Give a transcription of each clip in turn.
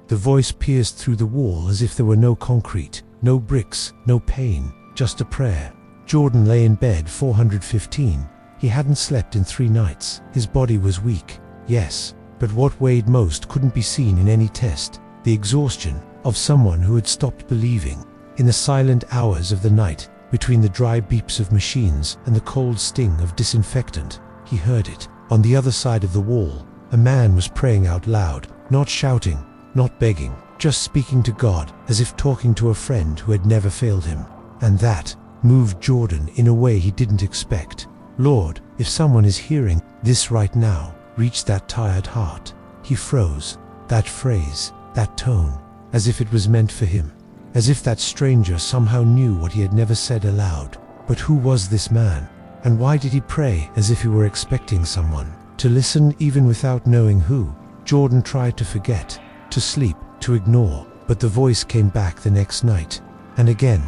The voice pierced through the wall as if there were no concrete, no bricks, no pain, just a prayer. Jordan lay in bed 415. He hadn't slept in 3 nights. His body was weak, yes, but what weighed most couldn't be seen in any test: the exhaustion of someone who had stopped believing. In the silent hours of the night, between the dry beeps of machines and the cold sting of disinfectant, he heard it. On the other side of the wall, a man was praying out loud, not shouting, not begging, just speaking to God, as if talking to a friend who had never failed him. And that moved Jordan in a way he didn't expect. Lord, if someone is hearing this right now, reach that tired heart. He froze. That phrase, that tone, as if it was meant for him. As if that stranger somehow knew what he had never said aloud. But who was this man? And why did he pray as if he were expecting someone to listen even without knowing who? Jordan tried to forget, to sleep, to ignore, but the voice came back the next night, and again.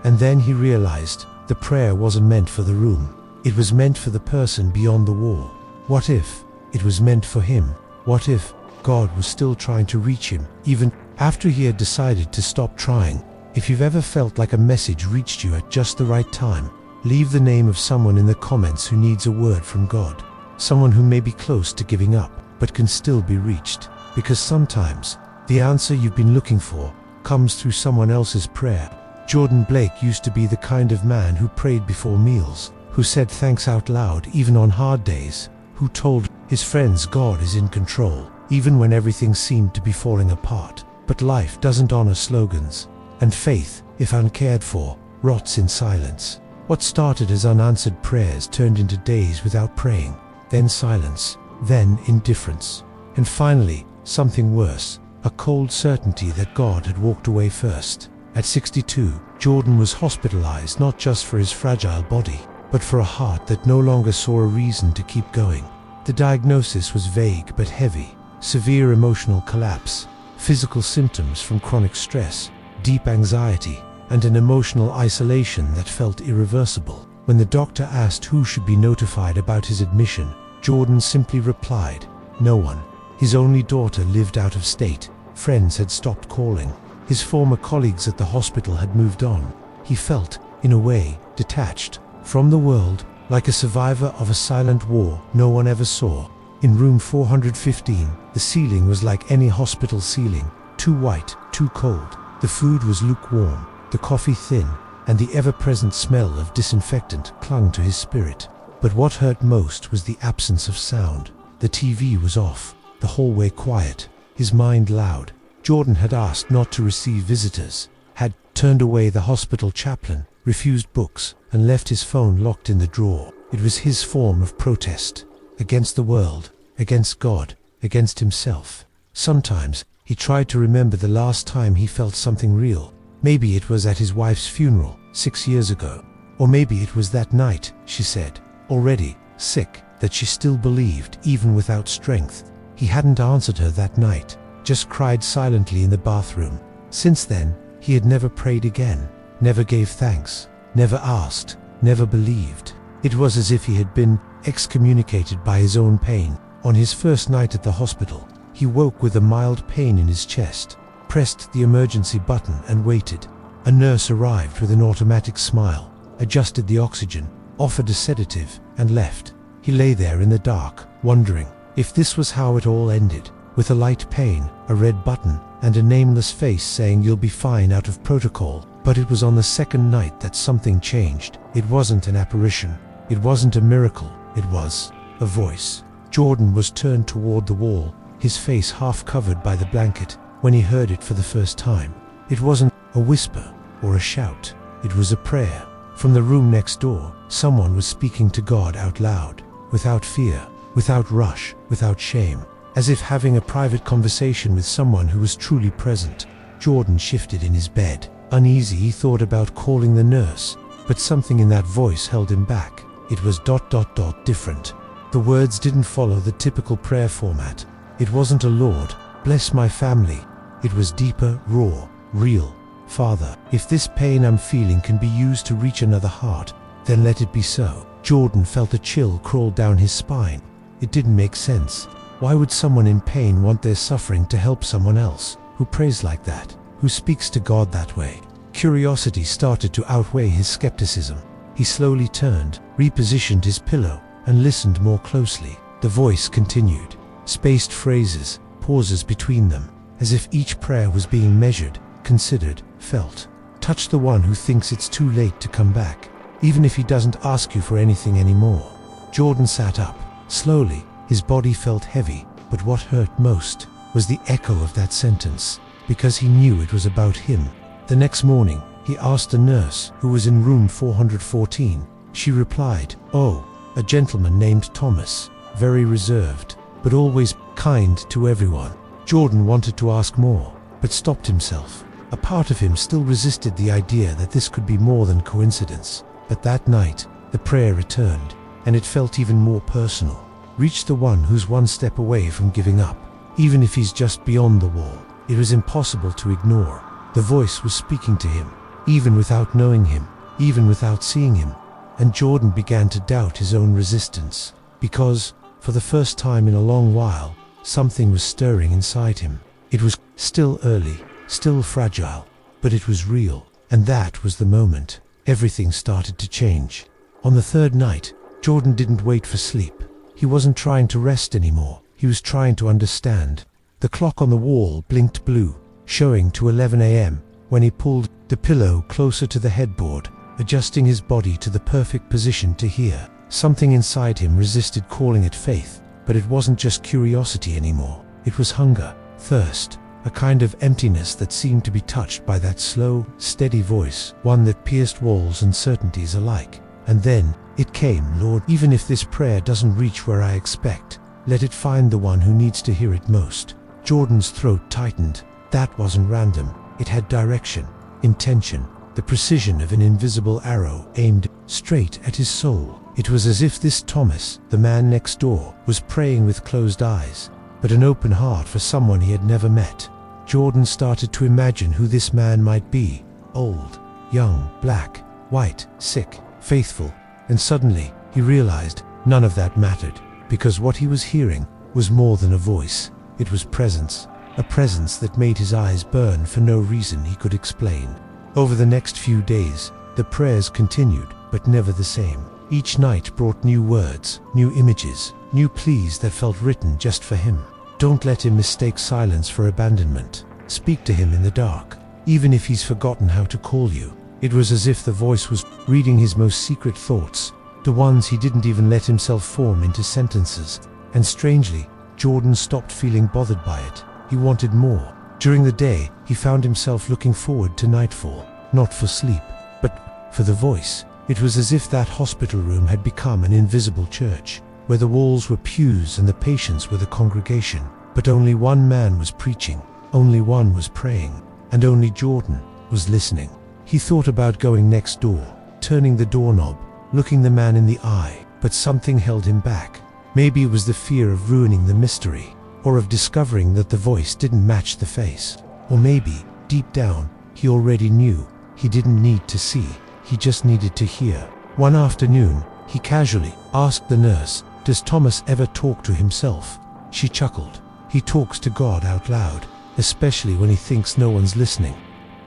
And then he realized the prayer wasn't meant for the room. It was meant for the person beyond the wall. What if it was meant for him? What if God was still trying to reach him, even after he had decided to stop trying? If you've ever felt like a message reached you at just the right time, leave the name of someone in the comments who needs a word from God. Someone who may be close to giving up, but can still be reached. Because sometimes the answer you've been looking for comes through someone else's prayer. Jordan Blake used to be the kind of man who prayed before meals, who said thanks out loud even on hard days, who told his friends God is in control, even when everything seemed to be falling apart. But life doesn't honor slogans, and faith, if uncared for, rots in silence. What started as unanswered prayers turned into days without praying, then silence, then indifference, and finally, something worse, a cold certainty that God had walked away first. At 62, Jordan was hospitalized not just for his fragile body, but for a heart that no longer saw a reason to keep going. The diagnosis was vague but heavy: severe emotional collapse, physical symptoms from chronic stress, deep anxiety, and an emotional isolation that felt irreversible. When the doctor asked who should be notified about his admission, Jordan simply replied, no one. His only daughter lived out of state. Friends had stopped calling. His former colleagues at the hospital had moved on. He felt, in a way, detached from the world, like a survivor of a silent war no one ever saw. In room 415, the ceiling was like any hospital ceiling, too white, too cold. The food was lukewarm, the coffee thin, and the ever-present smell of disinfectant clung to his spirit. But what hurt most was the absence of sound. The TV was off, the hallway quiet, his mind loud. Jordan had asked not to receive visitors, had turned away the hospital chaplain, refused books, and left his phone locked in the drawer. It was his form of protest, against the world, against God, against himself. Sometimes he tried to remember the last time he felt something real. Maybe it was at his wife's funeral 6 years ago. Or maybe it was that night, she said, already sick, that she still believed even without strength. He hadn't answered her that night, just cried silently in the bathroom. Since then, he had never prayed again, never gave thanks, never asked, never believed. It was as if he had been excommunicated by his own pain. On his first night at the hospital, he woke with a mild pain in his chest, pressed the emergency button and waited. A nurse arrived with an automatic smile, adjusted the oxygen, offered a sedative, and left. He lay there in the dark, wondering if this was how it all ended, with a light pain, a red button, and a nameless face saying you'll be fine out of protocol. But it was on the second night that something changed. It wasn't an apparition. It wasn't a miracle. It was a voice. Jordan was turned toward the wall, his face half covered by the blanket, when he heard it for the first time. It wasn't a whisper or a shout. It was a prayer. From the room next door, someone was speaking to God out loud, without fear, without rush, without shame, as if having a private conversation with someone who was truly present. Jordan shifted in his bed. Uneasy, he thought about calling the nurse, but something in that voice held him back. It was ... different. The words didn't follow the typical prayer format. It wasn't a Lord, bless my family. It was deeper, raw, real. Father, if this pain I'm feeling can be used to reach another heart, then let it be so. Jordan felt a chill crawl down his spine. It didn't make sense. Why would someone in pain want their suffering to help someone else, Who prays like that? Who speaks to God that way? Curiosity started to outweigh his skepticism. He slowly turned, repositioned his pillow, and listened more closely. The voice continued. Spaced phrases, pauses between them, as if each prayer was being measured, considered, felt. Touch the one who thinks it's too late to come back, even if he doesn't ask you for anything anymore. Jordan sat up. Slowly, his body felt heavy, but what hurt most was the echo of that sentence, because he knew it was about him. The next morning, he asked a nurse who was in room 414. She replied, "Oh, a gentleman named Thomas, very reserved, but always kind to everyone." Jordan wanted to ask more, but stopped himself. A part of him still resisted the idea that this could be more than coincidence. But that night, the prayer returned, and it felt even more personal. Reach the one who's one step away from giving up, even if he's just beyond the wall. It was impossible to ignore. The voice was speaking to him, even without knowing him, even without seeing him. And Jordan began to doubt his own resistance, because, for the first time in a long while, something was stirring inside him. It was still early, still fragile, but it was real. And that was the moment everything started to change. On the third night, Jordan didn't wait for sleep. He wasn't trying to rest anymore. He was trying to understand. The clock on the wall blinked blue, showing to 11 a.m. when he pulled the pillow closer to the headboard, adjusting his body to the perfect position to hear. Something inside him resisted calling it faith, but it wasn't just curiosity anymore. It was hunger, thirst, a kind of emptiness that seemed to be touched by that slow, steady voice, one that pierced walls and certainties alike. And then, it came, "Lord, even if this prayer doesn't reach where I expect, let it find the one who needs to hear it most." Jordan's throat tightened. That wasn't random. It had direction, intention, the precision of an invisible arrow aimed straight at his soul. It was as if this Thomas, the man next door, was praying with closed eyes, but an open heart for someone he had never met. Jordan started to imagine who this man might be. Old, young, black, white, sick, faithful. And suddenly, he realized none of that mattered, because what he was hearing was more than a voice. It was presence, a presence that made his eyes burn for no reason he could explain. Over the next few days, the prayers continued, but never the same. Each night brought new words, new images, new pleas that felt written just for him. Don't let him mistake silence for abandonment. Speak to him in the dark, even if he's forgotten how to call you. It was as if the voice was reading his most secret thoughts, the ones he didn't even let himself form into sentences. And strangely, Jordan stopped feeling bothered by it. He wanted more. During the day, he found himself looking forward to nightfall, not for sleep, but for the voice. It was as if that hospital room had become an invisible church, where the walls were pews and the patients were the congregation. But only one man was preaching, only one was praying, and only Jordan was listening. He thought about going next door, turning the doorknob, looking the man in the eye, but something held him back. Maybe it was the fear of ruining the mystery, or of discovering that the voice didn't match the face. Or maybe, deep down, he already knew. He didn't need to see, he just needed to hear. One afternoon, he casually asked the nurse, "Does Thomas ever talk to himself?" She chuckled. "He talks to God out loud, especially when he thinks no one's listening."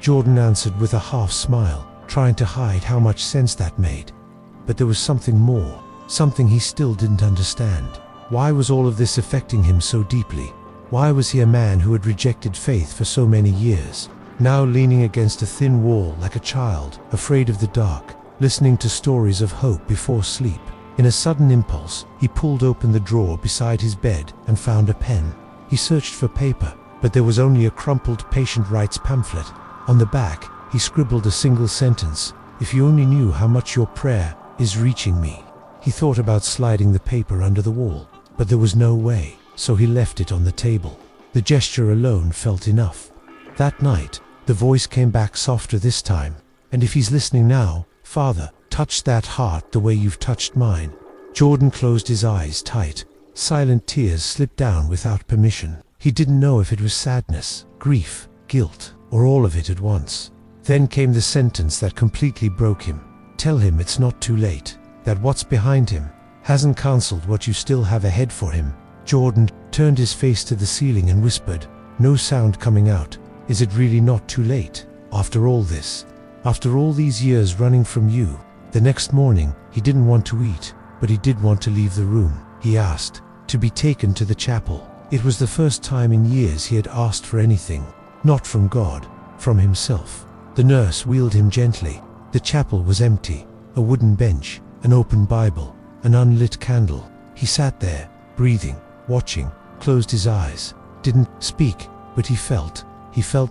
Jordan answered with a half smile, trying to hide how much sense that made. But there was something more, something he still didn't understand. Why was all of this affecting him so deeply? Why was he a man who had rejected faith for so many years, now leaning against a thin wall like a child, afraid of the dark, listening to stories of hope before sleep? In a sudden impulse, he pulled open the drawer beside his bed and found a pen. He searched for paper, but there was only a crumpled patient rights pamphlet. On the back, he scribbled a single sentence: "If you only knew how much your prayer is reaching me." He thought about sliding the paper under the wall, but there was no way, so he left it on the table. The gesture alone felt enough. That night, the voice came back softer this time. "And if he's listening now, Father, touch that heart the way you've touched mine." Jordan closed his eyes tight. Silent tears slipped down without permission. He didn't know if it was sadness, grief, guilt, or all of it at once. Then came the sentence that completely broke him. "Tell him it's not too late, that what's behind him hasn't cancelled what you still have ahead for him." Jordan turned his face to the ceiling and whispered, no sound coming out, Is it really not too late? After all this, after all these years running from you? The next morning, he didn't want to eat, but he did want to leave the room. He asked to be taken to the chapel. It was the first time in years he had asked for anything, not from God, from himself. The nurse wheeled him gently. The chapel was empty. A wooden bench, an open Bible, an unlit candle. He sat there, breathing, watching, closed his eyes, didn't speak, but he felt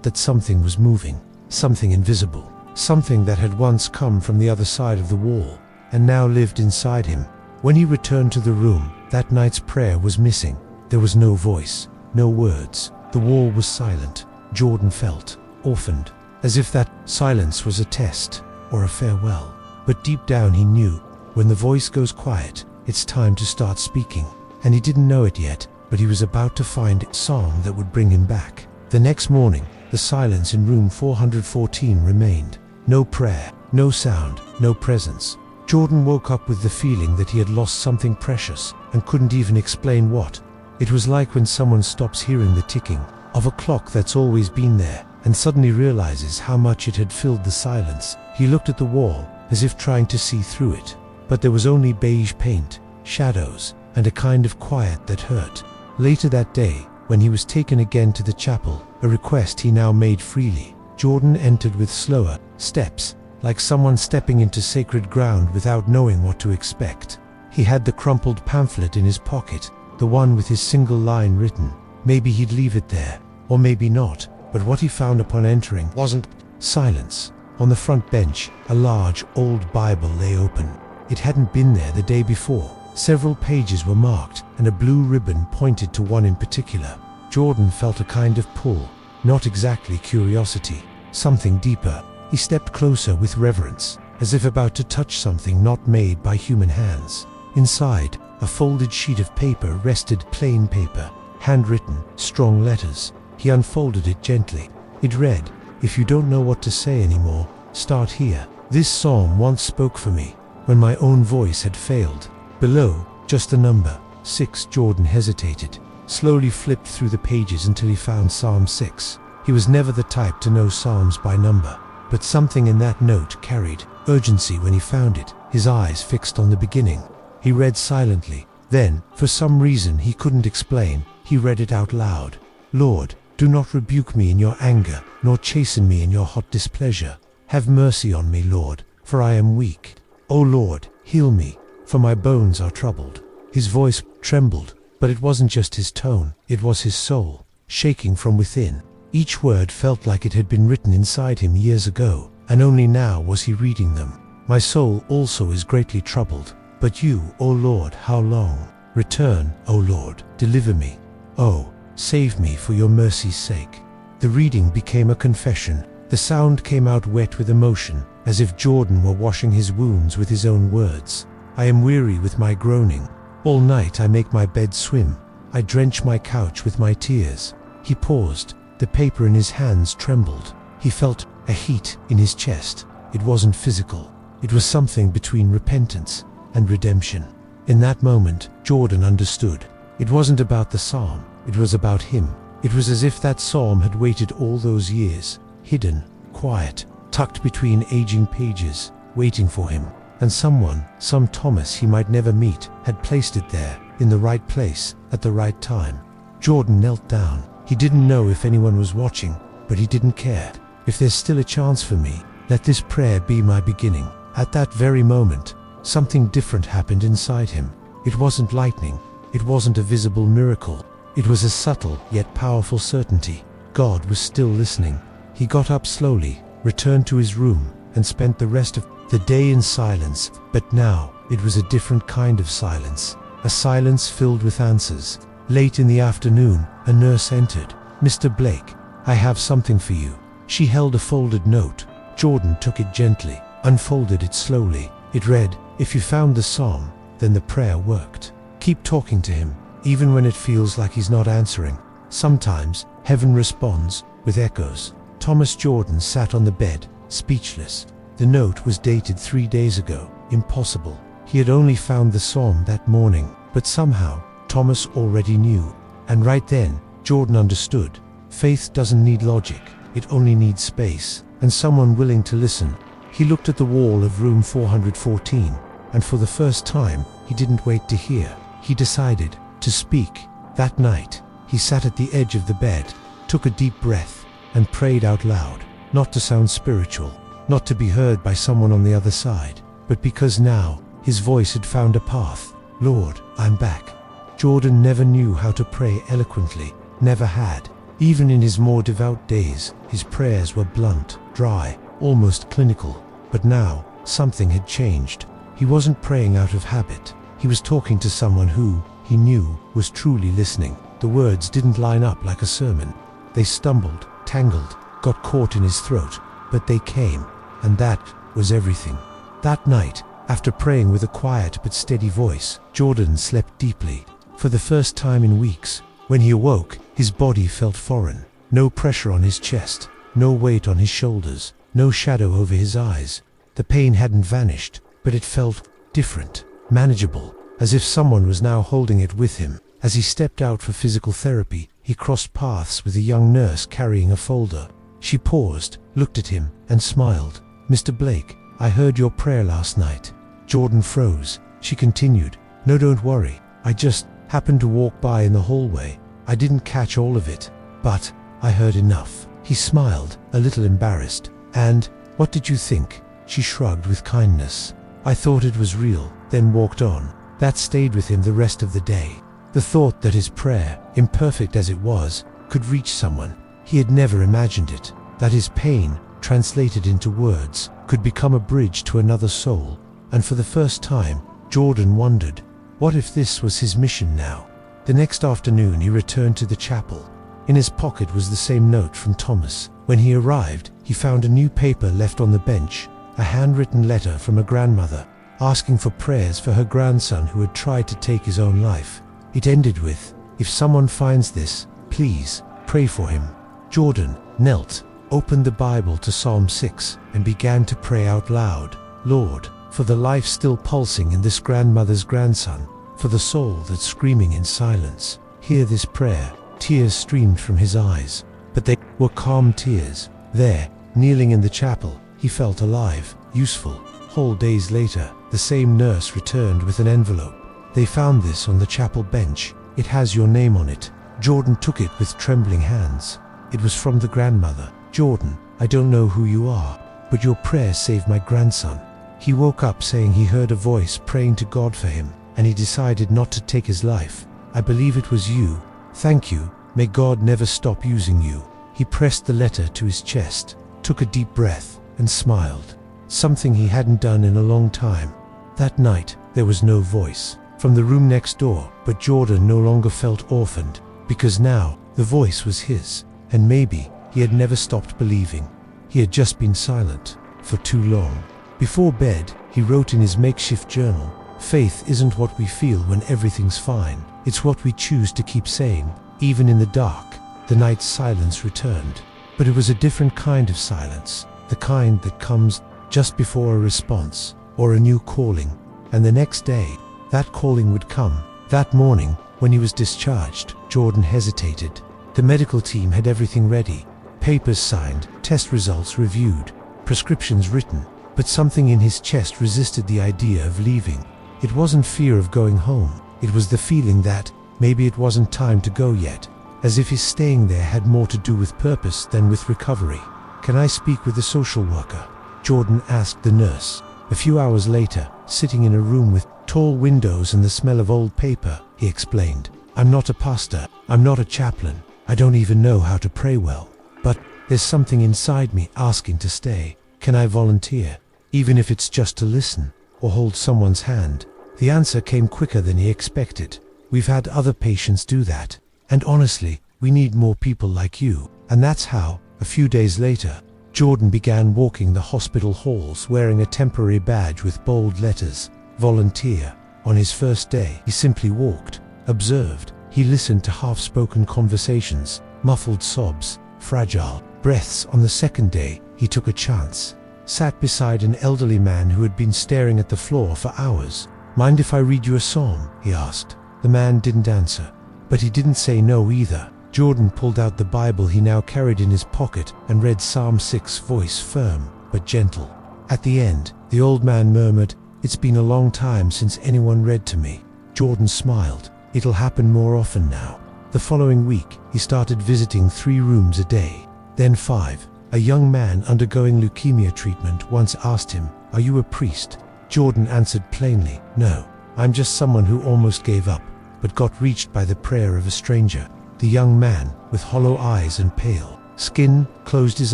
that something was moving, something invisible, something that had once come from the other side of the wall, and now lived inside him. When he returned to the room, that night's prayer was missing. There was no voice, no words. The wall was silent. Jordan felt orphaned, as if that silence was a test or a farewell. But deep down he knew, when the voice goes quiet, it's time to start speaking. And he didn't know it yet, but he was about to find a song that would bring him back. The next morning, the silence in room 414 remained. No prayer, no sound, no presence. Jordan woke up with the feeling that he had lost something precious and couldn't even explain what. It was like when someone stops hearing the ticking of a clock that's always been there and suddenly realizes how much it had filled the silence. He looked at the wall as if trying to see through it, but there was only beige paint, shadows, and a kind of quiet that hurt. Later that day, when he was taken again to the chapel, a request he now made freely, Jordan entered with slower steps, like someone stepping into sacred ground without knowing what to expect. He had the crumpled pamphlet in his pocket, the one with his single line written. Maybe he'd leave it there, or maybe not, but what he found upon entering wasn't silence. On the front bench, a large, old Bible lay open. It hadn't been there the day before. Several pages were marked, and a blue ribbon pointed to one in particular. Jordan felt a kind of pull, not exactly curiosity, something deeper. He stepped closer with reverence, as if about to touch something not made by human hands. Inside, a folded sheet of paper rested, plain paper, handwritten, strong letters. He unfolded it gently. It read, "If you don't know what to say anymore, start here. This psalm once spoke for me, when my own voice had failed." Below, just a number, 6. Jordan hesitated, slowly flipped through the pages until he found Psalm 6. He was never the type to know psalms by number, but something in that note carried urgency when he found it. His eyes fixed on the beginning. He read silently. Then, for some reason he couldn't explain, he read it out loud. "Lord, do not rebuke me in your anger, nor chasten me in your hot displeasure. Have mercy on me, Lord, for I am weak. O Lord, heal me, for my bones are troubled." His voice trembled, but it wasn't just his tone, it was his soul, shaking from within. Each word felt like it had been written inside him years ago, and only now was he reading them. "My soul also is greatly troubled, but you, O Lord, how long? Return, O Lord, deliver me. Oh, save me for your mercy's sake." The reading became a confession. The sound came out wet with emotion, as if Jordan were washing his wounds with his own words. "I am weary with my groaning. All night I make my bed swim. I drench my couch with my tears." He paused. The paper in his hands trembled. He felt a heat in his chest. It wasn't physical. It was something between repentance and redemption. In that moment, Jordan understood. It wasn't about the psalm. It was about him. It was as if that psalm had waited all those years, hidden, quiet, tucked between aging pages, waiting for him. And someone, some Thomas he might never meet, had placed it there, in the right place, at the right time. Jordan knelt down. He didn't know if anyone was watching, but he didn't care. "If there's still a chance for me, let this prayer be my beginning." At that very moment, something different happened inside him. It wasn't lightning. It wasn't a visible miracle. It was a subtle yet powerful certainty. God was still listening. He got up slowly, returned to his room, and spent the rest of the day in silence. But now, it was a different kind of silence. A silence filled with answers. Late in the afternoon, a nurse entered. "Mr. Blake, I have something for you." She held a folded note. Jordan took it gently, unfolded it slowly. It read, "If you found the psalm, then the prayer worked. Keep talking to him, even when it feels like he's not answering. Sometimes, heaven responds, with echoes." Thomas Jordan sat on the bed, speechless. The note was dated 3 days ago. Impossible. He had only found the psalm that morning, but somehow, Thomas already knew. And right then, Jordan understood. Faith doesn't need logic. It only needs space, and someone willing to listen. He looked at the wall of room 414, and for the first time, he didn't wait to hear. He decided to speak. That night, he sat at the edge of the bed, took a deep breath, and prayed out loud, not to sound spiritual, not to be heard by someone on the other side, but because now, his voice had found a path. Lord, I'm back. Jordan never knew how to pray eloquently, never had. Even in his more devout days, his prayers were blunt, dry, almost clinical. But now, something had changed. He wasn't praying out of habit. He was talking to someone who, he knew, was truly listening. The words didn't line up like a sermon. They stumbled, tangled, got caught in his throat, but they came, and that was everything. That night, after praying with a quiet but steady voice, Jordan slept deeply. For the first time in weeks, when he awoke, his body felt foreign. No pressure on his chest, no weight on his shoulders, no shadow over his eyes. The pain hadn't vanished, but it felt different, manageable, as if someone was now holding it with him. As he stepped out for physical therapy, he crossed paths with a young nurse carrying a folder. She paused, looked at him, and smiled. "Mr. Blake, I heard your prayer last night." Jordan froze. She continued, "No, don't worry. I just happened to walk by in the hallway. I didn't catch all of it, but I heard enough." He smiled, a little embarrassed. "And what did you think?" She shrugged with kindness. "I thought it was real," then walked on. That stayed with him the rest of the day. The thought that his prayer, imperfect as it was, could reach someone. He had never imagined it. That his pain, translated into words, could become a bridge to another soul. And for the first time, Jordan wondered, what if this was his mission now? The next afternoon he returned to the chapel. In his pocket was the same note from Thomas. When he arrived, he found a new paper left on the bench, a handwritten letter from a grandmother, asking for prayers for her grandson who had tried to take his own life. It ended with, "If someone finds this, please pray for him." Jordan knelt, opened the Bible to Psalm 6, and began to pray out loud. "Lord, for the life still pulsing in this grandmother's grandson, for the soul that's screaming in silence, hear this prayer." Tears streamed from his eyes, but they were calm tears. There, kneeling in the chapel, he felt alive, useful. Whole days later, the same nurse returned with an envelope. "They found this on the chapel bench. It has your name on it." Jordan took it with trembling hands. It was from the grandmother. "Jordan, I don't know who you are, but your prayer saved my grandson." He woke up saying he heard a voice praying to God for him, and he decided not to take his life. "I believe it was you. Thank you. May God never stop using you." He pressed the letter to his chest, took a deep breath, and smiled. Something he hadn't done in a long time. That night, there was no voice from the room next door, but Jordan no longer felt orphaned, because now the voice was his, and maybe he had never stopped believing. He had just been silent for too long. Before bed, he wrote in his makeshift journal, "Faith isn't what we feel when everything's fine. It's what we choose to keep saying, even in the dark." The night's silence returned, but it was a different kind of silence, the kind that comes just before a response or a new calling. And the next day, that calling would come. That morning, when he was discharged, Jordan hesitated. The medical team had everything ready, papers signed, test results reviewed, prescriptions written, but something in his chest resisted the idea of leaving. It wasn't fear of going home, it was the feeling that maybe it wasn't time to go yet, as if his staying there had more to do with purpose than with recovery. "Can I speak with the social worker?" Jordan asked the nurse. A few hours later, sitting in a room with tall windows and the smell of old paper, he explained, "I'm not a pastor, I'm not a chaplain, I don't even know how to pray well, but there's something inside me asking to stay. Can I volunteer, even if it's just to listen or hold someone's hand?" The answer came quicker than he expected. "We've had other patients do that, and honestly, we need more people like you." And that's how, a few days later, Jordan began walking the hospital halls wearing a temporary badge with bold letters, "Volunteer." On his first day, he simply walked, observed. He listened to half-spoken conversations, muffled sobs, fragile breaths. On the second day, he took a chance. Sat beside an elderly man who had been staring at the floor for hours. "Mind if I read you a psalm?" he asked. The man didn't answer, but he didn't say no either. Jordan pulled out the Bible he now carried in his pocket and read Psalm 6, voice firm but gentle. At the end, the old man murmured, "It's been a long time since anyone read to me." Jordan smiled. "It'll happen more often now." The following week, he started visiting 3 rooms a day, then 5. A young man undergoing leukemia treatment once asked him, "Are you a priest?" Jordan answered plainly, "No, I'm just someone who almost gave up, but got reached by the prayer of a stranger." The young man, with hollow eyes and pale skin, closed his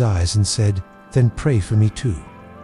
eyes and said, "Then pray for me too."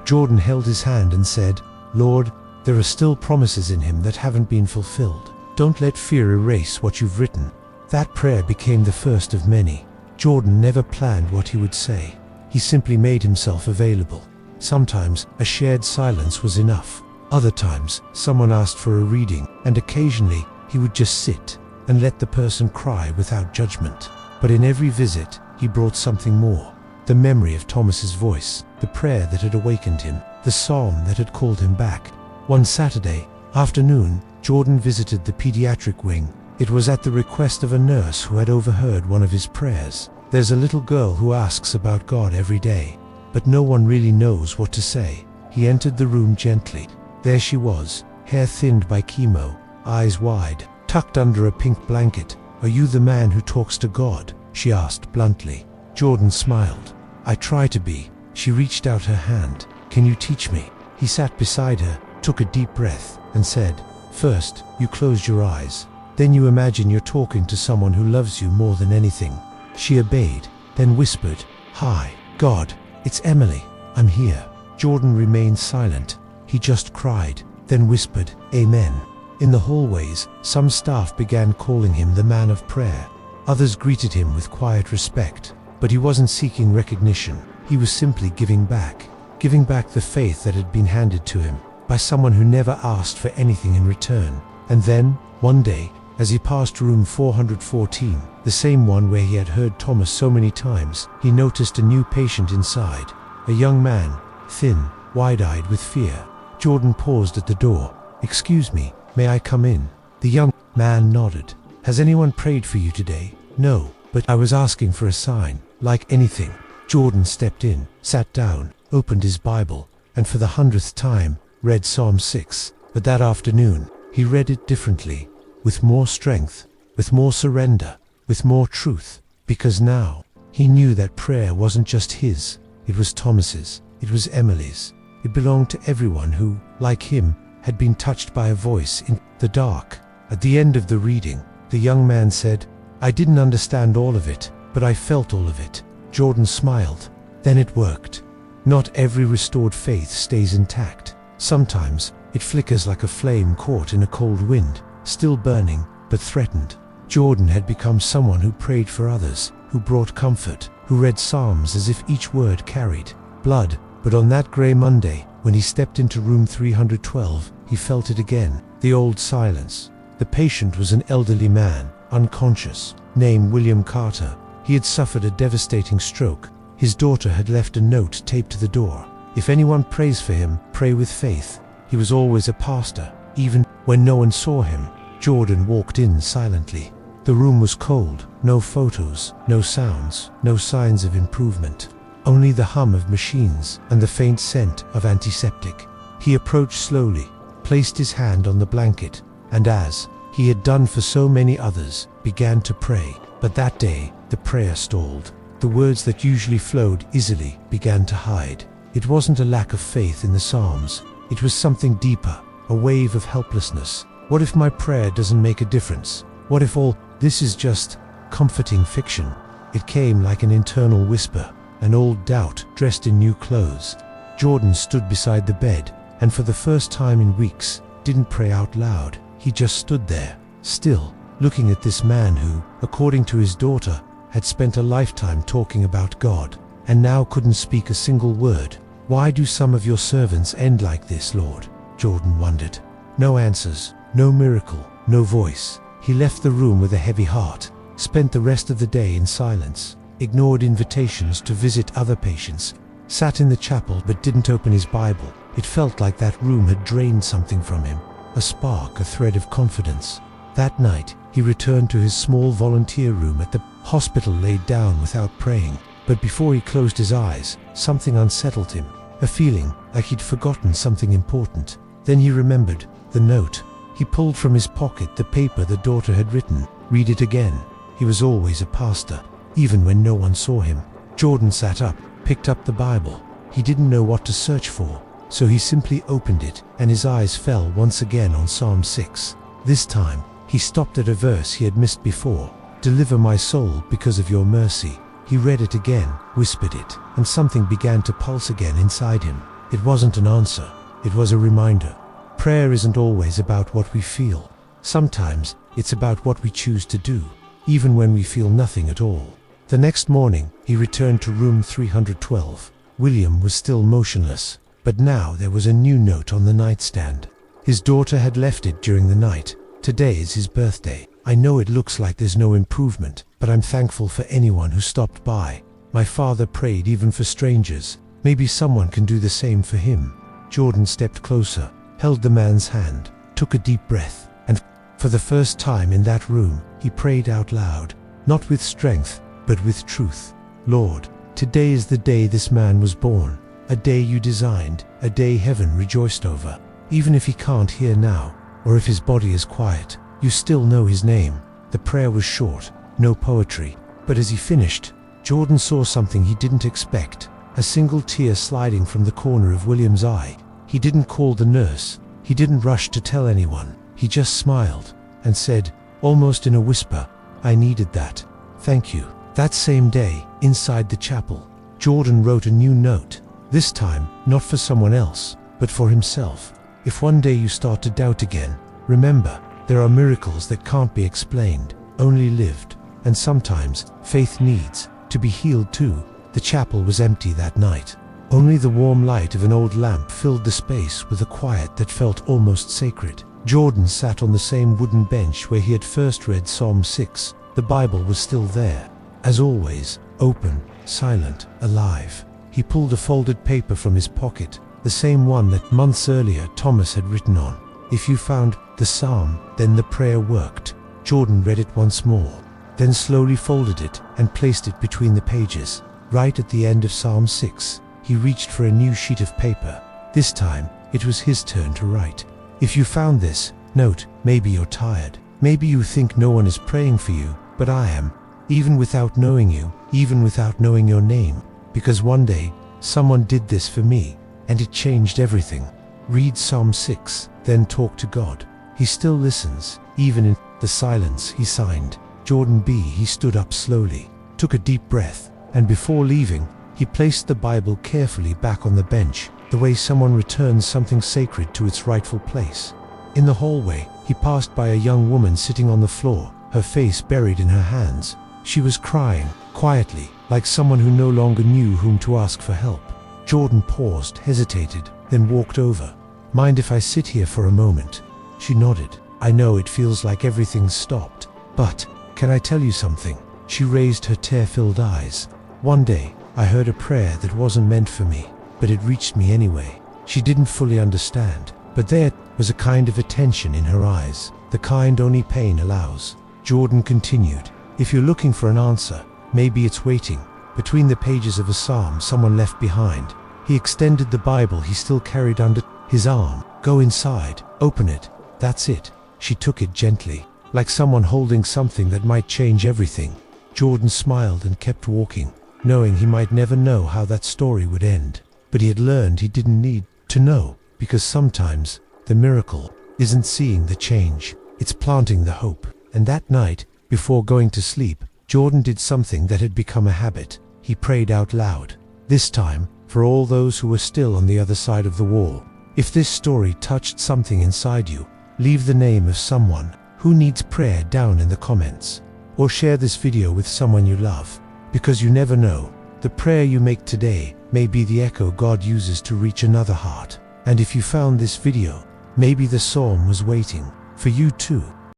Jordan held his hand and said, "Lord, there are still promises in him that haven't been fulfilled. Don't let fear erase what you've written." That prayer became the first of many. Jordan never planned what he would say. He simply made himself available. Sometimes a shared silence was enough. Other times, someone asked for a reading, and occasionally he would just sit and let the person cry without judgment. But in every visit, he brought something more. The memory of Thomas's voice, the prayer that had awakened him, the psalm that had called him back. One Saturday afternoon, Jordan visited the pediatric wing. It was at the request of a nurse who had overheard one of his prayers. There's a little girl who asks about God every day, but no one really knows what to say. He entered the room gently. There she was, hair thinned by chemo, eyes wide, tucked under a pink blanket. "Are you the man who talks to God?" she asked bluntly. Jordan smiled. "I try to be." She reached out her hand. "Can you teach me?" He sat beside her, took a deep breath, and said, "First, you close your eyes. Then you imagine you're talking to someone who loves you more than anything." She obeyed, then whispered, "Hi, God, it's Emily. I'm here." Jordan remained silent. He just cried, then whispered, "Amen." In the hallways, some staff began calling him the man of prayer. Others greeted him with quiet respect, but he wasn't seeking recognition. He was simply giving back the faith that had been handed to him by someone who never asked for anything in return. And then, one day, as he passed room 414, the same one where he had heard Thomas so many times, he noticed a new patient inside, a young man, thin, wide-eyed with fear. Jordan paused at the door. "Excuse me, may I come in?" The young man nodded. "Has anyone prayed for you today?" "No, but I was asking for a sign, like anything." Jordan stepped in, sat down, opened his Bible, and for the 100th time, read Psalm 6. But that afternoon, he read it differently, with more strength, with more surrender, with more truth, because now he knew that prayer wasn't just his, it was Thomas's, it was Emily's. It belonged to everyone who, like him, had been touched by a voice in the dark. At the end of the reading, the young man said, "I didn't understand all of it, but I felt all of it." Jordan smiled. Then it worked. Not every restored faith stays intact. Sometimes it flickers like a flame caught in a cold wind, still burning, but threatened. Jordan had become someone who prayed for others, who brought comfort, who read psalms as if each word carried blood. But on that grey Monday, when he stepped into room 312, he felt it again, the old silence. The patient was an elderly man, unconscious, named William Carter. He had suffered a devastating stroke. His daughter had left a note taped to the door. "If anyone prays for him, pray with faith." He was always a pastor, even when no one saw him. Jordan walked in silently. The room was cold, no photos, no sounds, no signs of improvement. Only the hum of machines and the faint scent of antiseptic. He approached slowly, placed his hand on the blanket, and as he had done for so many others, began to pray. But that day, the prayer stalled. The words that usually flowed easily began to hide. It wasn't a lack of faith in the Psalms. It was something deeper, a wave of helplessness. What if my prayer doesn't make a difference? What if all this is just comforting fiction? It came like an internal whisper, an old doubt dressed in new clothes. Jordan stood beside the bed, and for the first time in weeks, didn't pray out loud. He just stood there, still, looking at this man who, according to his daughter, had spent a lifetime talking about God, and now couldn't speak a single word. "Why do some of your servants end like this, Lord?" Jordan wondered. No answers, no miracle, no voice. He left the room with a heavy heart, spent the rest of the day in silence, ignored invitations to visit other patients, sat in the chapel but didn't open his Bible. It felt like that room had drained something from him, a spark, a thread of confidence. That night, he returned to his small volunteer room at the hospital, laid down without praying. But before he closed his eyes, something unsettled him, a feeling like he'd forgotten something important. Then he remembered the note. He pulled from his pocket the paper the daughter had written. Read it again. He was always a pastor, even when no one saw him. Jordan sat up, picked up the Bible. He didn't know what to search for, so he simply opened it, and his eyes fell once again on Psalm 6. This time, he stopped at a verse he had missed before. Deliver my soul because of your mercy. He read it again, whispered it, and something began to pulse again inside him. It wasn't an answer, it was a reminder. Prayer isn't always about what we feel. Sometimes it's about what we choose to do, even when we feel nothing at all. The next morning, he returned to room 312. William was still motionless, but now there was a new note on the nightstand. His daughter had left it during the night. Today is his birthday. I know it looks like there's no improvement, but I'm thankful for anyone who stopped by. My father prayed even for strangers. Maybe someone can do the same for him. Jordan stepped closer, held the man's hand, took a deep breath, and for the first time in that room, he prayed out loud, not with strength, but with truth. Lord, today is the day this man was born, a day you designed, a day heaven rejoiced over. Even if he can't hear now, or if his body is quiet, you still know his name. The prayer was short, no poetry, but as he finished, Jordan saw something he didn't expect, a single tear sliding from the corner of William's eye. He didn't call the nurse, he didn't rush to tell anyone, he just smiled and said, almost in a whisper, I needed that. Thank you. That same day, inside the chapel, Jordan wrote a new note, this time not for someone else, but for himself. If one day you start to doubt again, remember, there are miracles that can't be explained, only lived, and sometimes faith needs to be healed too. The chapel was empty that night. Only the warm light of an old lamp filled the space with a quiet that felt almost sacred. Jordan sat on the same wooden bench where he had first read Psalm 6. The Bible was still there. As always, open, silent, alive. He pulled a folded paper from his pocket, the same one that months earlier Thomas had written on. If you found the psalm, then the prayer worked. Jordan read it once more, then slowly folded it and placed it between the pages. Right at the end of Psalm 6, he reached for a new sheet of paper. This time, it was his turn to write. If you found this note, maybe you're tired. Maybe you think no one is praying for you, but I am. Even without knowing you, even without knowing your name. Because one day, someone did this for me, and it changed everything. Read Psalm 6, then talk to God. He still listens, even in the silence. He signed, Jordan B. He stood up slowly, took a deep breath, and before leaving, he placed the Bible carefully back on the bench, the way someone returns something sacred to its rightful place. In the hallway, he passed by a young woman sitting on the floor, her face buried in her hands. She was crying, quietly, like someone who no longer knew whom to ask for help. Jordan paused, hesitated, then walked over. Mind if I sit here for a moment? She nodded. I know it feels like everything's stopped, but can I tell you something? She raised her tear-filled eyes. One day, I heard a prayer that wasn't meant for me, but it reached me anyway. She didn't fully understand, but there was a kind of attention in her eyes, the kind only pain allows. Jordan continued, if you're looking for an answer, maybe it's waiting between the pages of a psalm someone left behind. He extended the Bible he still carried under his arm. Go inside, open it, that's it. She took it gently, like someone holding something that might change everything. Jordan smiled and kept walking, knowing he might never know how that story would end. But he had learned he didn't need to know, because sometimes the miracle isn't seeing the change, it's planting the hope. And that night, before going to sleep, Jordan did something that had become a habit. He prayed out loud, this time for all those who were still on the other side of the wall. If this story touched something inside you, leave the name of someone who needs prayer down in the comments, or share this video with someone you love, because you never know, the prayer you make today may be the echo God uses to reach another heart. And if you found this video, maybe the psalm was waiting for you too.